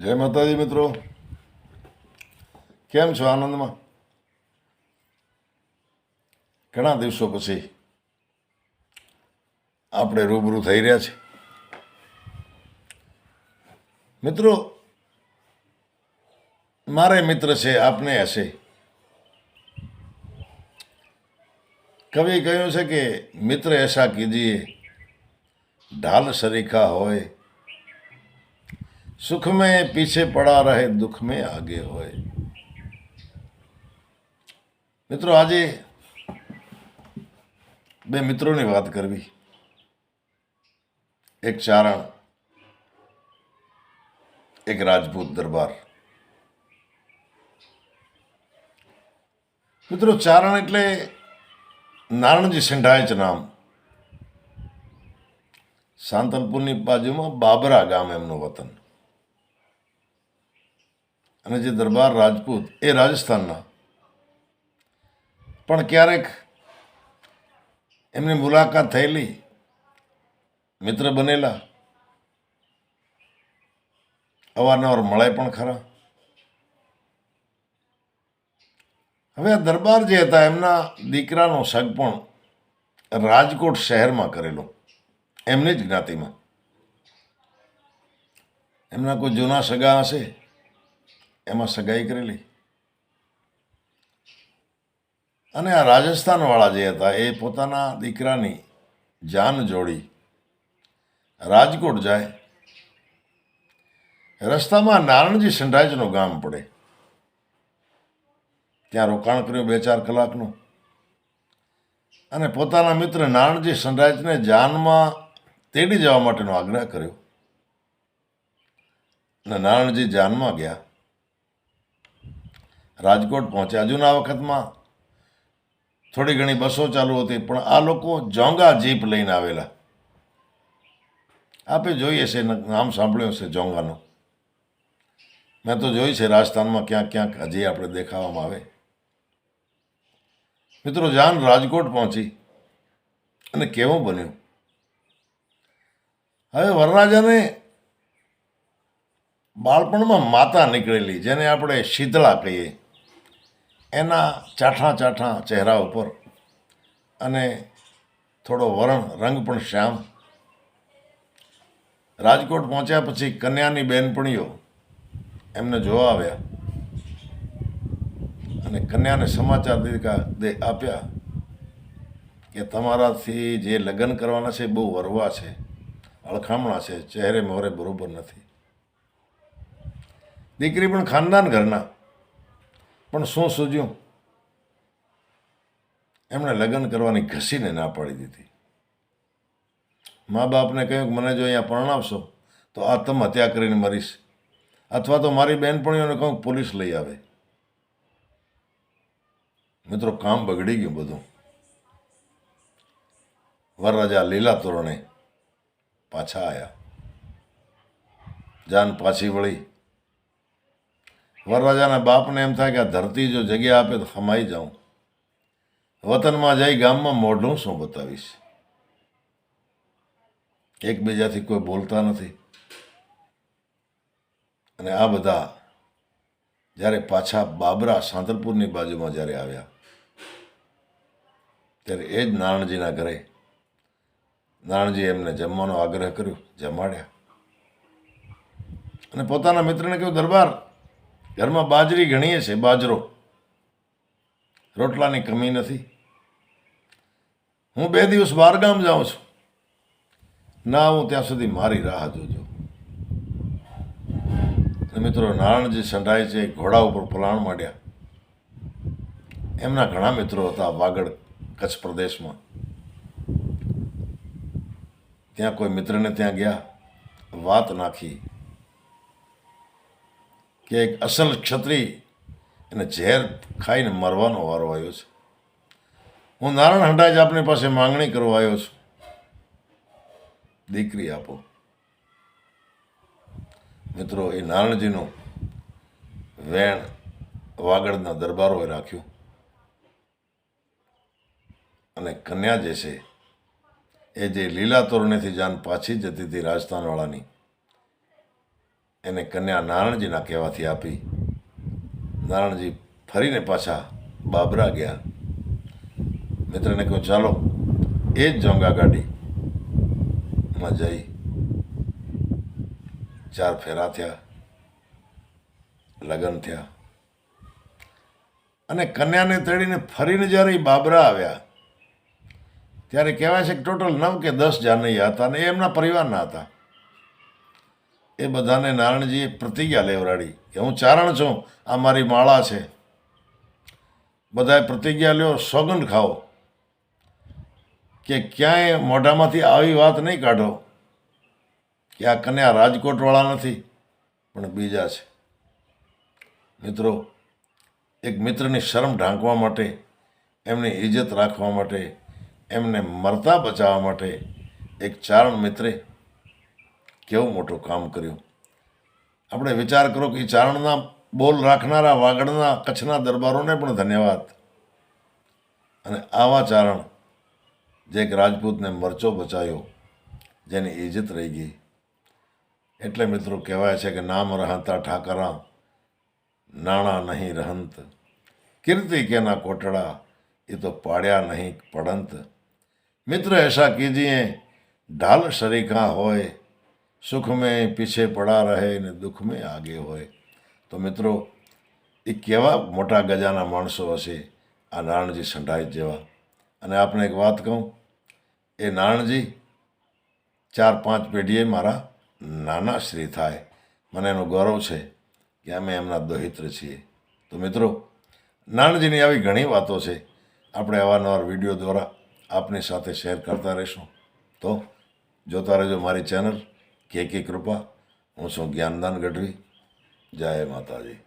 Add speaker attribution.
Speaker 1: જય માતાજી મિત્રો, કેમ છો? આનંદમાં? ઘણા દિવસો પછી આપણે રૂબરૂ થઈ રહ્યા છે. મિત્રો, મારે મિત્ર છે, આપને હશે. કવિ કહ્યું છે કે મિત્ર એસા કીજીએ ઢાલ સરીખા હોય, સુખ में पीछे पड़ा रहे दुख में आगे હોય. મિત્રો, આજે બે મિત્રોની વાત કરવી. એક ચારણ, એક રાજપૂત દરબાર. મિત્રો, ચારણ એટલે નારણજી સંઢાયચ નામ. સાંતલપુરની બાજુમાં બાબરા ગામ એમનું વતન. અને જે દરબાર રાજપૂત એ રાજસ્થાનના. પણ ક્યારેક એમની મુલાકાત થયેલી, મિત્ર બનેલા, અવારનવાર મળે પણ ખરા. હવે આ દરબાર જે હતા એમના દીકરાનો સગપણ રાજકોટ શહેરમાં કરેલો, એમની જ જ્ઞાતિમાં. એમના કોઈ જૂના સગા હશે, એમાં સગાઈ કરેલી. અને આ રાજસ્થાનવાળા જે હતા એ પોતાના દીકરાની જાન જોડી રાજકોટ જાય. રસ્તામાં નારણજી સંઢાયચનું ગામ પડે. ત્યાં રોકાણ કર્યું 2-4 કલાકનું. અને પોતાના મિત્ર નારણજી સંઢાયચને જાનમાં તેડી જવા માટેનો આગ્રહ કર્યો. અને નારણજી જાનમાં ગયા. રાજકોટ પહોંચ્યા. જૂના વખતમાં થોડી ઘણી બસો ચાલુ હતી, પણ આ લોકો જોંગા જીપ લઈને આવેલા. આપે જોઈએ છે, નામ સાંભળ્યું છે જોંગાનું. મેં તો જોઈ છે રાજસ્થાનમાં ક્યાંક ક્યાંક હજી આપણે દેખાવામાં આવે. મિત્રો, જાન રાજકોટ પહોંચી અને કેવું બન્યું. હવે વરરાજાને બાળપણમાં માતા નીકળેલી, જેને આપણે શીતળા કહીએ, એના ચાઠા ચાઠા ચહેરા ઉપર અને થોડો રંગ પણ શ્યામ. રાજકોટ પહોંચ્યા પછી કન્યાની બેનપણીઓ એમને જોવા આવ્યા અને કન્યાને સમાચાર આપ્યા કે તમારાથી જે લગ્ન કરવાના છે બહુ વરવા છે, અળખામણા છે, ચહેરે મોરે બરોબર નથી. દીકરી પણ ખાનદાન ઘરના, પણ શું સૂઝ્યું, એમણે લગ્ન કરવાની ઘસીને ના પાડી દીધી. મા બાપને કહ્યું કે મને જો અહીંયા પરણાવશો તો આત્મહત્યા કરીને મરીશ, અથવા તો મારી બહેનપણીઓને કહું પોલીસ લઈ આવે. મિત્રો, કામ બગડી ગયું બધું. વરરાજા લીલા તોરણે પાછા આવ્યા. જાન પાછી વળી. વરરાજાના બાપને એમ થાય કે આ ધરતી જો જગ્યા આપે તો ખમાઈ જાઉં. વતનમાં જઈ ગામમાં મોઢું શું બતાવીશ. એકબીજાથી કોઈ બોલતા નથી. અને આ બધા જ્યારે પાછા બાબરા સાંતલપુરની બાજુમાં જ્યારે આવ્યા, ત્યારે એ જ નારણજીના ઘરે નારણજી એમને જમવાનો આગ્રહ કર્યો. જમાડ્યા. અને પોતાના મિત્રને કહ્યું, દરબાર, ઘરમાં બાજરી ઘણીએ છે, બાજરો, રોટલાની કમી નથી. હું 2 દિવસ બહારગામ જાઉં છું, ના આવું ત્યાં સુધી મારી રાહ જોજો. મિત્રો, નારણજી સંઢાયચે ઘોડા ઉપર પલાણ માંડ્યા. એમના ઘણા મિત્રો હતા વાગડ કચ્છ પ્રદેશમાં. ત્યાં કોઈ મિત્રને ત્યાં ગયા, વાત નાખી કે એક અસલ ક્ષત્રિય એને ઝેર ખાઈને મરવાનો વારો આવ્યો છે. હું નારણ હંડાજ આપની પાસે માંગણી કરવા આવ્યો છું, દીકરી આપો. મિત્રો, એ નારણજીનું વેણ વાગડના દરબારોએ રાખ્યું. અને કન્યા જે છે એ જે લીલા તોરણેથી જાન પાછી જતી હતી રાજસ્થાનવાળાની, એને કન્યા નારણજીના કહેવાથી આપી. નારણજી ફરીને પાછા બાબરા ગયા. મિત્રને કહ્યું ચાલો એ જ જોંગા ગાડીમાં જઈ 4 ફેરા થયા, લગ્ન થયા અને કન્યાને તેડીને ફરીને જ્યારે એ બાબરા આવ્યા ત્યારે કહેવાય છે કે ટોટલ 9 કે 10 જાનૈયા હતા અને એ એમના પરિવારના હતા. એ બધાને નારણજીએ પ્રતિજ્ઞા લેવડાવી કે હું ચારણ છું, આ મારી માળા છે. બધાએ પ્રતિજ્ઞા લ્યો, સોગંદ ખાઓ કે ક્યાંય મોઢામાંથી આવી વાત નહીં કાઢો કે આ કન્યા રાજકોટવાળા નથી પણ બીજા છે. મિત્રો, એક મિત્રની શરમ ઢાંકવા માટે, એમની ઇજ્જત રાખવા માટે, એમને મરતા બચાવવા માટે એક ચારણ મિત્રે કેવું મોટું કામ કર્યું. આપણે વિચાર કરો કે ચારણના બોલ રાખનારા વાગડના કચ્છના દરબારોને પણ ધન્યવાદ. અને આવા ચારણ જે એક રાજપૂતને મરચો બચાવ્યો, જેની ઇજ્જત રહી ગઈ. એટલે મિત્રો કહેવાય છે કે નામ રહતા ઠાકરા, નાણાં નહીં રહંત, કીર્તિ કેના કોટડા, એ તો પાડ્યા નહીં પડંત. મિત્ર ऐसा कीजिए ढाल शरीका હોય, સુખ મેં પીછે પડા રહે ને દુઃખ મેં આગે હોય. તો મિત્રો, એ કેવા મોટા ગજાના માણસો હશે આ નારણજી સંઢાઈ જેવા. અને આપને એક વાત કહું, એ નારણજી 4-5 પેઢીએ મારા નાના શ્રી થાય. મને એનો ગૌરવ છે કે અમે એમના દોહિત્ર છીએ. તો મિત્રો, નારણજીની આવી ઘણી વાતો છે, આપણે અવારનવાર વિડીયો દ્વારા આપની સાથે શેર કરતા રહીશું. તો જોતા રહેજો મારી ચેનલ કે કૃપા. હું છું જ્ઞાનદાન ગઢવી. જય માતાજી.